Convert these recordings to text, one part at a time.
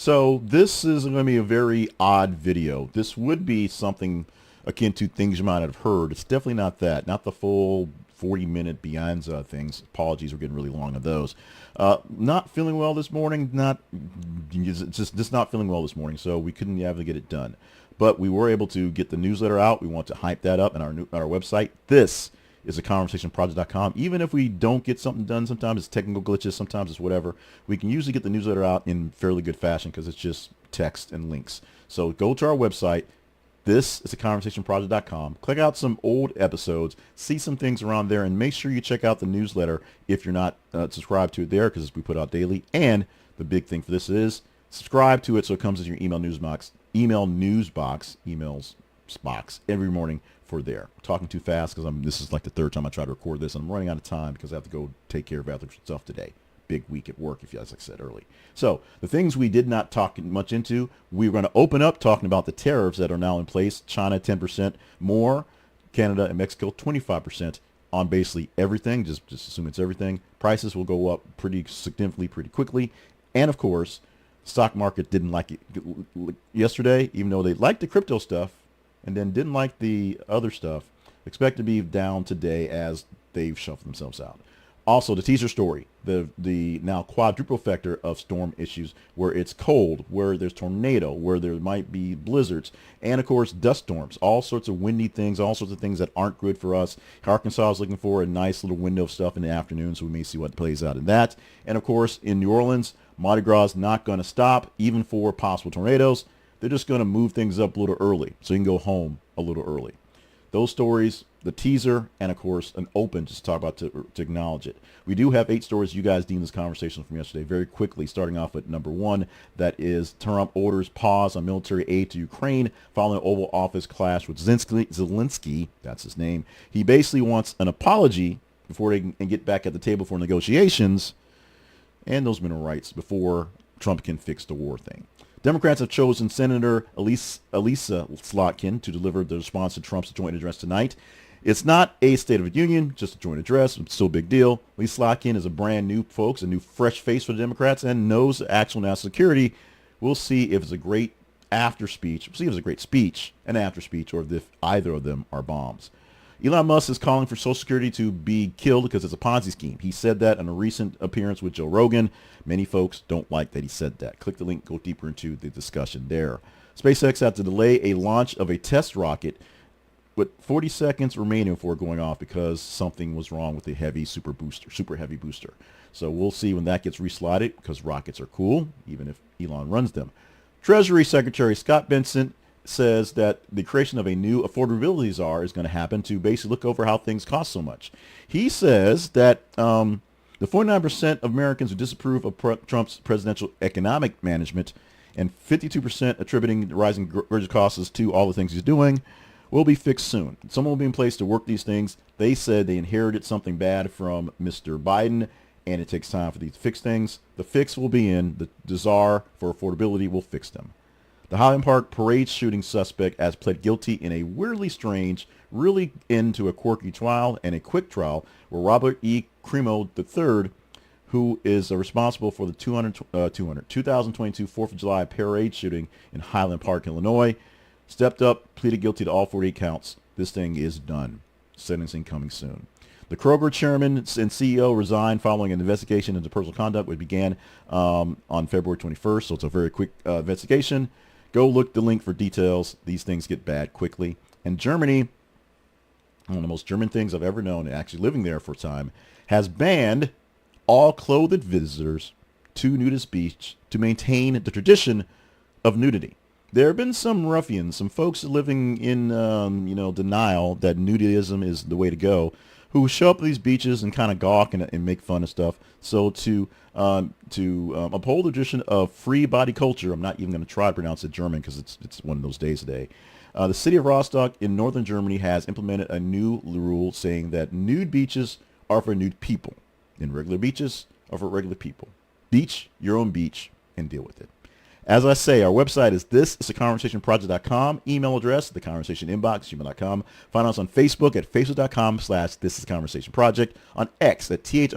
So this is going to be a very odd video. This would be something akin to things you might have heard. It's definitely not that. Not the full 40-minute Beyonce things. Apologies, we're getting really long on those. Not feeling well this morning. Just not feeling well this morning. So we couldn't ever get it done. But we were able to get the newsletter out. We want to hype that up on our website. This is a conversationproject.com. Even if we don't get something done, sometimes it's technical glitches, sometimes it's whatever. We can usually get the newsletter out in fairly good fashion because it's just text and links. So go to our website. This is a conversationproject.com. Click out some old episodes, see some things around there, and make sure you check out the newsletter if you're not subscribed to it there, because we put out daily. And the big thing for this is subscribe to it so it comes in your email news box, emails box every morning for there. I'm talking too fast because this is like the third time I try to record this, and I'm running out of time because I have to go take care of other stuff today. Big week at work, as I said early. So the things we did not talk much into, we were going to open up talking about the tariffs that are now in place. China 10% more, Canada and Mexico 25% on basically everything. Just assume it's everything. Prices will go up pretty significantly, pretty quickly. And of course, stock market didn't like it yesterday, even though they liked the crypto stuff and then didn't like the other stuff. Expect to be down today as they've shuffled themselves out. Also, the teaser story, the now quadruple factor of storm issues, where it's cold, where there's tornado, where there might be blizzards, and of course dust storms, all sorts of windy things, all sorts of things that aren't good for us. Arkansas is looking for a nice little window of stuff in the afternoon, so we may see what plays out in that. And of course, in New Orleans, Mardi Gras is not going to stop, even for possible tornadoes. They're just going to move things up a little early, so you can go home a little early. Those stories, the teaser, and of course an open just to talk about to acknowledge it. We do have 8 stories you guys deemed this conversation from yesterday. Very quickly, starting off with number 1, that is Trump orders pause on military aid to Ukraine following an Oval Office clash with Zelenskyy. That's his name. He basically wants an apology before they can get back at the table for negotiations and those mineral rights before Trump can fix the war thing. Democrats have chosen Senator Elissa Slotkin to deliver the response to Trump's joint address tonight. It's not a State of the Union, just a joint address. It's still a big deal. Elissa Slotkin is a brand new, folks, a new fresh face for the Democrats and knows actual national security. We'll see if it's a great after speech. We'll see if it's a great speech, an after speech, or if either of them are bombs. Elon Musk is calling for Social Security to be killed because it's a Ponzi scheme. He said that in a recent appearance with Joe Rogan. Many folks don't like that he said that. Click the link, go deeper into the discussion there. SpaceX had to delay a launch of a test rocket with 40 seconds remaining before going off because something was wrong with the super heavy booster. So we'll see when that gets reslotted because rockets are cool, even if Elon runs them. Treasury Secretary Scott Bessent says that the creation of a new affordability czar is going to happen to basically look over how things cost so much. He says that the 49% of Americans who disapprove of Trump's presidential economic management and 52% attributing the rising grocery costs to all the things he's doing will be fixed soon. Someone will be in place to work these things. They said they inherited something bad from Mr. Biden, and it takes time for these to fix things. The fix will be in. The czar for affordability will fix them. The Highland Park parade shooting suspect has pled guilty in a weirdly strange, really into a quirky trial and a quick trial where Robert E. Cremo III, who is responsible for the 2022 4th of July parade shooting in Highland Park, Illinois, stepped up, pleaded guilty to all 48 counts. This thing is done. Sentencing coming soon. The Kroger chairman and CEO resigned following an investigation into personal conduct, which began on February 21st, so it's a very quick investigation. Go look the link for details. These things get bad quickly. And Germany, one of the most German things I've ever known, actually living there for a time, has banned all clothed visitors to Nudist Beach to maintain the tradition of nudity. There have been some ruffians, some folks living in, denial that nudism is the way to go, who show up at these beaches and kind of gawk and make fun of stuff. So to uphold the tradition of free body culture, I'm not even going to try to pronounce it German because it's one of those days today. The city of Rostock in northern Germany has implemented a new rule saying that nude beaches are for nude people and regular beaches are for regular people. Beach your own beach and deal with it. As I say, our website is thisistheconversationproject.com. Email address, theconversationinbox@gmail.com. Find us on Facebook at facebook.com/thisistheconversationproject. On X at th_.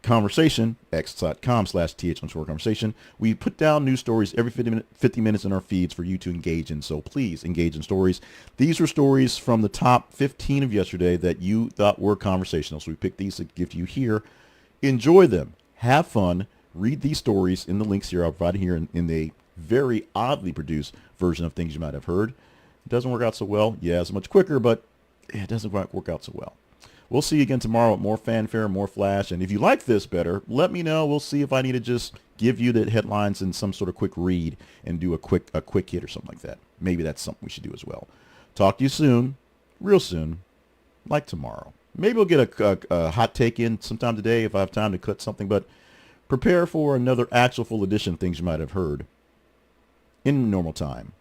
conversation, x.com/th_conversation. We put down news stories every 50 minutes in our feeds for you to engage in. So please engage in stories. These were stories from the top 15 of yesterday that you thought were conversational. So we picked these to give to you here. Enjoy them. Have fun. Read these stories in the links here. I'll provide here in the very oddly produced version of things you might have heard. It doesn't work out so well. Yeah, it's much quicker, but it doesn't quite work out so well. We'll see you again tomorrow with more fanfare, more flash. And if you like this better, let me know. We'll see if I need to just give you the headlines in some sort of quick read and do a quick hit or something like that. Maybe that's something we should do as well. Talk to you soon, real soon, like tomorrow. Maybe we'll get a hot take in sometime today if I have time to cut something. But prepare for another actual full edition of things you might have heard in normal time.